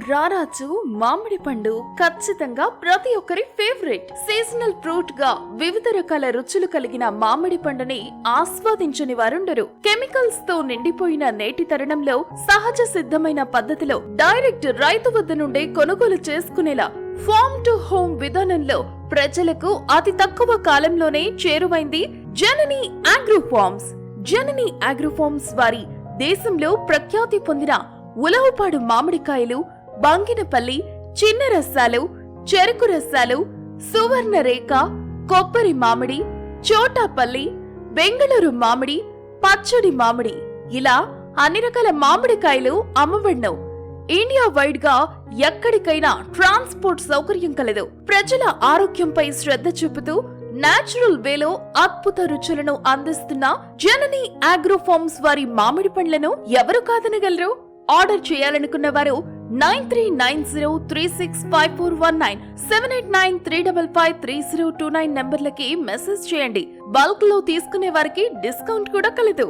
రారాజు మామిడి పండు ఖచ్చితంగా ప్రతి ఒక్కరి ఫేవరెట్. సీజనల్ ఫ్రూట్ గా వివిధ రకాల రుచులు కలిగిన మామిడి పండుని ఆస్వాదించని వారుండరు. కెమికల్స్ తో నిండిపోయిన నేటి తరుణంలో సహజ సిద్ధమైన పద్ధతిలో డైరెక్ట్ రైతు వద్ద నుండే కొనుగోలు చేసుకునేలా ఫార్మ్ టు హోమ్ విధానంలో ప్రజలకు అతి తక్కువ కాలంలోనే చేరువైంది జనని అగ్రో ఫార్మ్స్. జనని అగ్రో ఫార్మ్స్ వారి దేశంలో ప్రఖ్యాతి పొందిన ఉలవపాడు మామిడికాయలు, బంగినపల్లి, చిన్న రసాలు, చెరుకు రసాలు, సువర్ణ రేఖ, కొబ్బరి మామిడి, చోటాపల్లి, బెంగళూరు మామిడి, పచ్చడి మామిడి ఇలా అన్ని రకాల మామిడికాయలు అమ్మబడినో. ఇండియా వైడ్ గా ఎక్కడికైనా ట్రాన్స్పోర్ట్ సౌకర్యం కలదు. ప్రజల ఆరోగ్యంపై శ్రద్ధ చూపుతూ నేచురల్ వేలో అద్భుత రుచులను అందిస్తున్న జనని అగ్రో ఫార్మ్స్ వారి మామిడి పండ్లను ఎవరు కాదనగలరు? ఆర్డర్ చేయాలనుకున్న వారు 9390365419 7893553029 నంబర్లకి మెసేజ్ చేయండి. బల్క్ లో తీసుకునే వారికి డిస్కౌంట్ కూడా కలదు.